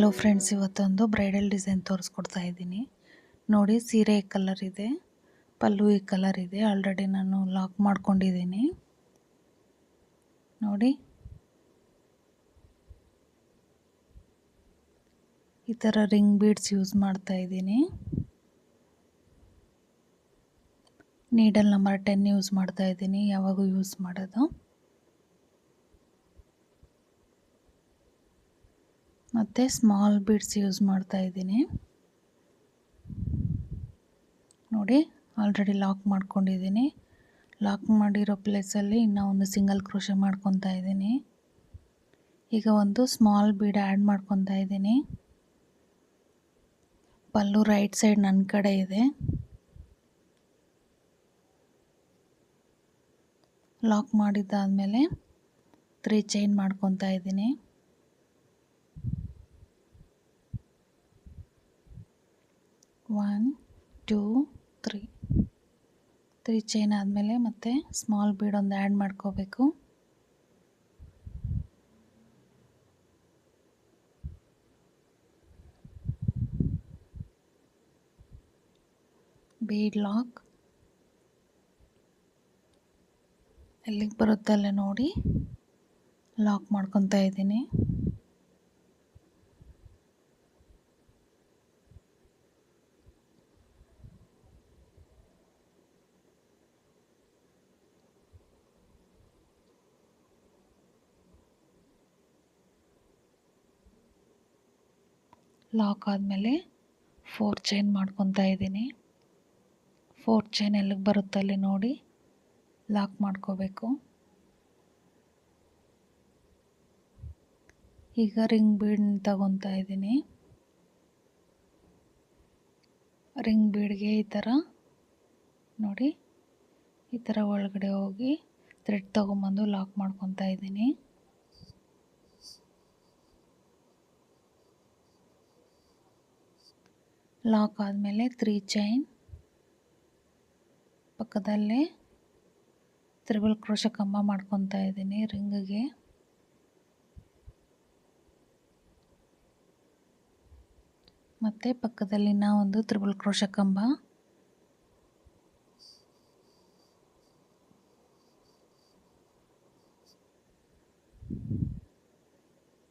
Hello friends, ಇವತ್ತೊಂದು bridal design ತೋರಿಸ್ಕೊಡ್ತಾ ಇದ್ದೀನಿ. ನೋಡಿ, ಸೀರೆ ಈ ಕಲರ್ ಇದೆ, ಪಲ್ಲು ಈ ಕಲರ್ ಇದೆ. ಆಲ್ರೆಡಿ ನಾನು ಲಾಕ್ ಮಾಡ್ಕೊಂಡಿದ್ದೀನಿ. ನೋಡಿ, ಈ ಥರ ರಿಂಗ್ ಬೀಡ್ಸ್ ಯೂಸ್ ಮಾಡ್ತಾ ಇದ್ದೀನಿ. ನೀಡಲ್ ನಂಬರ್ 10 ಯೂಸ್ ಮಾಡ್ತಾ ಇದ್ದೀನಿ, ಯಾವಾಗೂ ಯೂಸ್ ಮಾಡೋದು. ಮತ್ತು ಸ್ಮಾಲ್ ಬೀಡ್ಸ್ ಯೂಸ್ ಮಾಡ್ತಾ ಇದ್ದೀನಿ. ನೋಡಿ, ಆಲ್ರೆಡಿ ಲಾಕ್ ಮಾಡ್ಕೊಂಡಿದ್ದೀನಿ. ಲಾಕ್ ಮಾಡಿರೋ ಪ್ಲೇಸಲ್ಲಿ ಇನ್ನೂ ಒಂದು ಸಿಂಗಲ್ ಕ್ರೋಶೆ ಮಾಡ್ಕೊತಾ ಇದ್ದೀನಿ. ಈಗ ಒಂದು ಸ್ಮಾಲ್ ಬೀಡ್ ಆ್ಯಡ್ ಮಾಡ್ಕೊತಾ ಇದ್ದೀನಿ. ಪಲ್ಲು ರೈಟ್ ಸೈಡ್ ನನ್ನ ಕಡೆ ಇದೆ. ಲಾಕ್ ಮಾಡಿದ್ದಾದಮೇಲೆ 3 ಚೈನ್ ಮಾಡ್ಕೊತಾ ಇದ್ದೀನಿ. 1 2 3 ಚೈನ್ ಆದಮೇಲೆ ಮತ್ತೆ ಸ್ಮಾಲ್ ಬೀಡ್ ಒಂದು ಆ್ಯಡ್ ಮಾಡ್ಕೋಬೇಕು. ಬೀಡ್ ಲಾಕ್ ಎಲ್ಲಿಗೆ ಬರುತ್ತಲ್ಲ ನೋಡಿ ಲಾಕ್ ಮಾಡ್ಕೊತಾ ಇದ್ದೀನಿ. ಲಾಕ್ ಆದಮೇಲೆ 4 ಚೈನ್ ಮಾಡ್ಕೊತಾ ಇದ್ದೀನಿ. 4 ಚೈನ್ ಎಲ್ಲಿಗೆ ಬರುತ್ತಲ್ಲಿ ನೋಡಿ ಲಾಕ್ ಮಾಡ್ಕೋಬೇಕು. ಈಗ ರಿಂಗ್ ಬೀಡ್ ತಗೊತಾ ಇದ್ದೀನಿ. ರಿಂಗ್ ಬೀಡ್ಗೆ ಈ ಥರ ನೋಡಿ, ಈ ಥರ ಒಳಗಡೆ ಹೋಗಿ ಥ್ರೆಡ್ ತೊಗೊಂಬಂದು ಲಾಕ್ ಮಾಡ್ಕೊತಾ ಇದ್ದೀನಿ. ಲಾಕ್ ಆದಮೇಲೆ 3 ಚೈನ್ ಪಕ್ಕದಲ್ಲೇ ತ್ರಿಬಲ್ ಕ್ರೋಶೆ ಕಂಬ ಮಾಡ್ಕೊತಾ ಇದ್ದೀನಿ ರಿಂಗಿಗೆ. ಮತ್ತು ಪಕ್ಕದಲ್ಲಿ ಒಂದು ತ್ರಿಬಲ್ ಕ್ರೋಶೆ ಕಂಬ.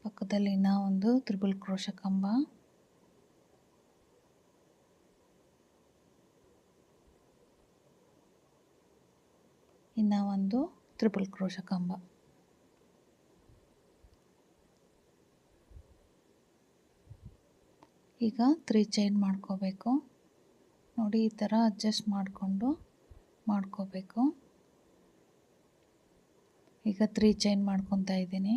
ಪಕ್ಕದಲ್ಲಿ ಒಂದು ತ್ರಿಬಲ್ ಕ್ರೋಶೆ ಕಂಬ. ಒಂದು ತ್ರಿಬಲ್ ಕ್ರೋಶೆ ಕಂಬ. ಈಗ 3 ಚೈನ್ ಮಾಡ್ಕೋಬೇಕು. ನೋಡಿ, ಈ ಥರ ಅಡ್ಜಸ್ಟ್ ಮಾಡಿಕೊಂಡು ಮಾಡ್ಕೋಬೇಕು. ಈಗ 3 ಚೈನ್ ಮಾಡ್ಕೊತಾ ಇದ್ದೀನಿ.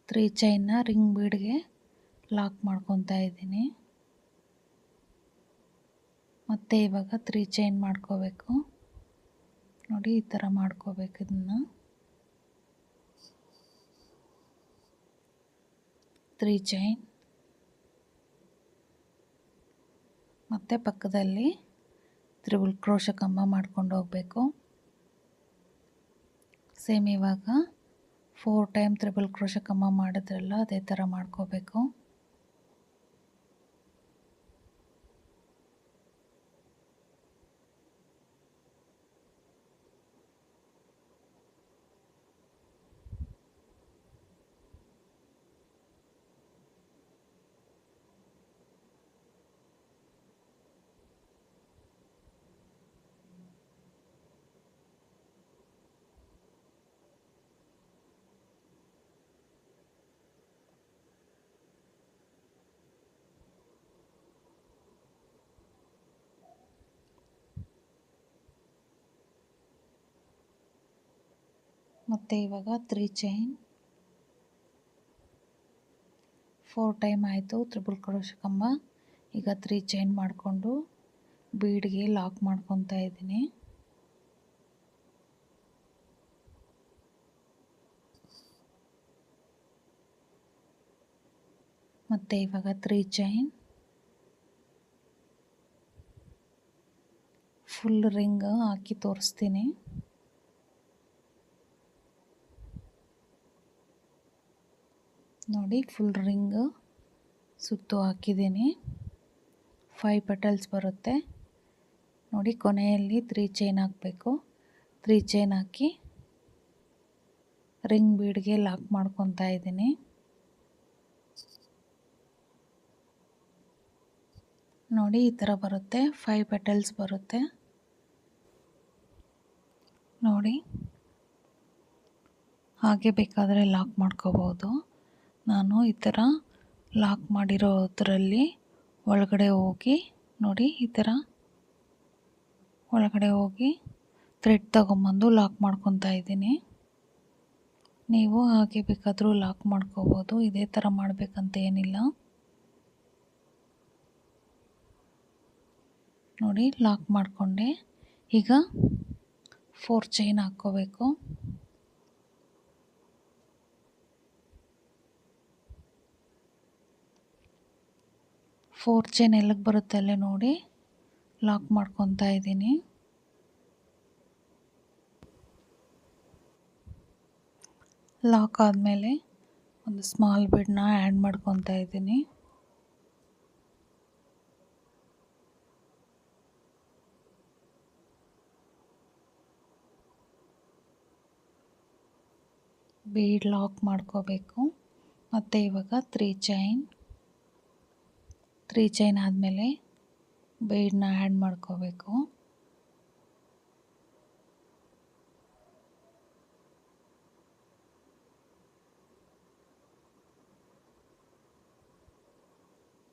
ತ್ರೀ ಚೈನ್ನ ರಿಂಗ್ ಬೀಡ್ಗೆ ಲಾಕ್ ಮಾಡ್ಕೊತಾ ಇದ್ದೀನಿ. ಮತ್ತು ಇವಾಗ 3 ಚೈನ್ ಮಾಡ್ಕೋಬೇಕು. ನೋಡಿ, ಈ ಥರ ಮಾಡ್ಕೋಬೇಕು. ಇದನ್ನು 3 ಚೈನ್ ಮತ್ತು ಪಕ್ಕದಲ್ಲಿ ತ್ರಿಬಲ್ ಕ್ರೋಶೆ ಕಂಬ ಮಾಡ್ಕೊಂಡು ಹೋಗಬೇಕು. ಸೇಮ್ ಇವಾಗ 4 ಟೈಮ್ ತ್ರಿಬಲ್ ಕ್ರೋಶೆ ಕಂಬ ಮಾಡಿದ್ರಲ್ಲ, ಅದೇ ಥರ ಮಾಡ್ಕೋಬೇಕು. ಮತ್ತು ಇವಾಗ 3 ಚೈನ್ 4 ಟೈಮ್ ಆಯಿತು ತ್ರಿಬಲ್ ಕ್ರೋಶೆ ಕಂಬ. ಈಗ 3 ಚೈನ್ ಮಾಡಿಕೊಂಡು ಬೀಡ್ಗೆ ಲಾಕ್ ಮಾಡ್ಕೊತಾ ಇದ್ದೀನಿ. ಮತ್ತು ಇವಾಗ 3 ಚೈನ್ ಫುಲ್ ರಿಂಗ್ ಹಾಕಿ ತೋರಿಸ್ತೀನಿ. ನೋಡಿ ಫುಲ್ ರಿಂಗ್ ಸುತ್ತು ಹಾಕಿದ್ದೀನಿ. 5 ಪೆಟಲ್ಸ್ ಬರುತ್ತೆ ನೋಡಿ. ಕೊನೆಯಲ್ಲಿ 3 ಚೈನ್ ಹಾಕಬೇಕು. 3 ಚೈನ್ ಹಾಕಿ ರಿಂಗ್ ಬೀಡ್ಗೆ ಲಾಕ್ ಮಾಡ್ಕೊತಾ ಇದ್ದೀನಿ. ನೋಡಿ ಈ ಥರ ಬರುತ್ತೆ. 5 ಪೆಟಲ್ಸ್ ಬರುತ್ತೆ ನೋಡಿ. ಹಾಗೆ ಬೇಕಾದರೆ ಲಾಕ್ ಮಾಡ್ಕೋಬೋದು. ನಾನು ಈ ಥರ ಲಾಕ್ ಮಾಡಿರೋದ್ರಲ್ಲಿ ಒಳಗಡೆ ಹೋಗಿ ನೋಡಿ, ಈ ಥರ ಒಳಗಡೆ ಹೋಗಿ ಥ್ರೆಡ್ ತಗೊಂಬಂದು ಲಾಕ್ ಮಾಡ್ಕೊತಾ ಇದ್ದೀನಿ. ನೀವು ಹಾಗೆ ಬೇಕಾದರೂ ಲಾಕ್ ಮಾಡ್ಕೋಬೋದು, ಇದೇ ಥರ ಮಾಡಬೇಕಂತ ಏನಿಲ್ಲ ನೋಡಿ. ಲಾಕ್ ಮಾಡಿಕೊಂಡೆ. ಈಗ 4 ಚೈನ್ ಹಾಕ್ಕೋಬೇಕು. 4 ಚೈನ್ ಎಲ್ಲಿಗೆ ಬರುತ್ತೆ ಅಲ್ಲೇ ನೋಡಿ ಲಾಕ್ ಮಾಡ್ಕೊತಾ ಇದ್ದೀನಿ. ಲಾಕ್ ಆದಮೇಲೆ ಒಂದು ಸ್ಮಾಲ್ ಬೀಡನ್ನ ಆ್ಯಡ್ ಮಾಡ್ಕೊತಾ ಇದ್ದೀನಿ. ಬೀಡ್ ಲಾಕ್ ಮಾಡ್ಕೋಬೇಕು. ಮತ್ತು ಇವಾಗ 3 ಚೈನ್ ಆದಮೇಲೆ ಬೀಡನ್ನ ಆ್ಯಡ್ ಮಾಡ್ಕೋಬೇಕು.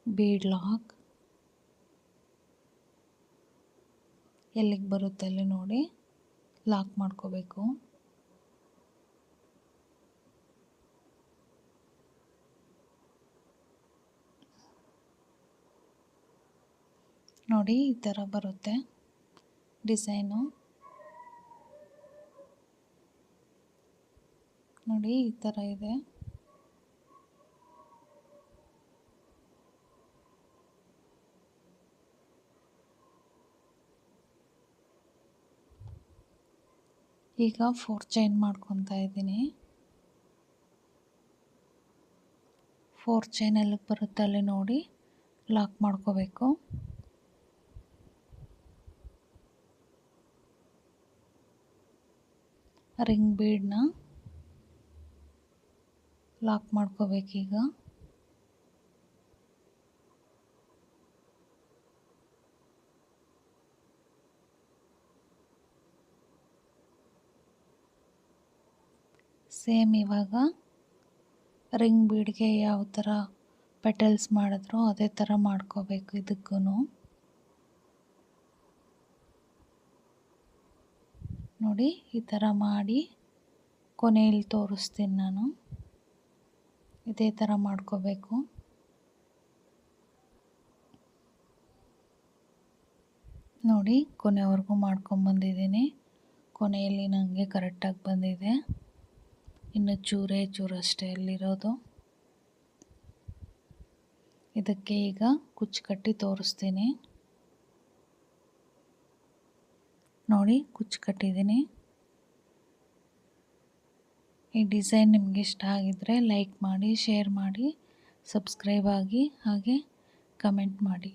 ಬೀಡ್ ಲಾಕ್ ಎಲ್ಲಿಗೆ ಬರುತ್ತೆ ಅಲ್ಲಿ ನೋಡಿ ಲಾಕ್ ಮಾಡ್ಕೋಬೇಕು. ನೋಡಿ ಈ ಥರ ಬರುತ್ತೆ ಡಿಸೈನು. ನೋಡಿ ಈ ಥರ ಇದೆ. ಈಗ 4 ಚೈನ್ ಮಾಡ್ಕೊತಾ ಇದ್ದೀನಿ. 4 ಚೈನ್ ಎಲ್ಲಿಗೆ ಬರುತ್ತೆ ಅಲ್ಲಿ ನೋಡಿ ಲಾಕ್ ಮಾಡ್ಕೋಬೇಕು. ರಿಂಗ್ ಬೀಡನ್ನ ಲಾಕ್ ಮಾಡ್ಕೋಬೇಕೀಗ. ಸೇಮ್ ಇವಾಗ ರಿಂಗ್ ಬೀಡ್ಗೆ ಯಾವ ಥರ ಪೆಟಲ್ಸ್ ಮಾಡಿದ್ರೋ ಅದೇ ಥರ ಮಾಡ್ಕೋಬೇಕು ಇದಕ್ಕೂ. ನೋಡಿ ಈ ಥರ ಮಾಡಿ ಕೊನೆಯಲ್ಲಿ ತೋರಿಸ್ತೀನಿ ನಾನು. ಇದೇ ಥರ ಮಾಡ್ಕೋಬೇಕು. ನೋಡಿ ಕೊನೆವರೆಗೂ ಮಾಡ್ಕೊಂಬಂದಿದ್ದೀನಿ. ಕೊನೆಯಲ್ಲಿ ನನಗೆ ಕರೆಕ್ಟಾಗಿ ಬಂದಿದೆ. ಇನ್ನು ಚೂರಷ್ಟೇ ಅಲ್ಲಿರೋದು. ಇದಕ್ಕೆ ಈಗ ಕುಚ್ಚು ಕಟ್ಟಿ ತೋರಿಸ್ತೀನಿ ನೋಡಿ. ಕುಚ್ಚು ಕಟ್ಟಿದ್ದೀನಿ. ಈ ಡಿಸೈನ್ ನಿಮಗೆ ಇಷ್ಟ ಆಗಿದ್ದರೆ ಲೈಕ್ ಮಾಡಿ, ಶೇರ್ ಮಾಡಿ, ಸಬ್ಸ್ಕ್ರೈಬ್ ಆಗಿ, ಹಾಗೆ ಕಮೆಂಟ್ ಮಾಡಿ.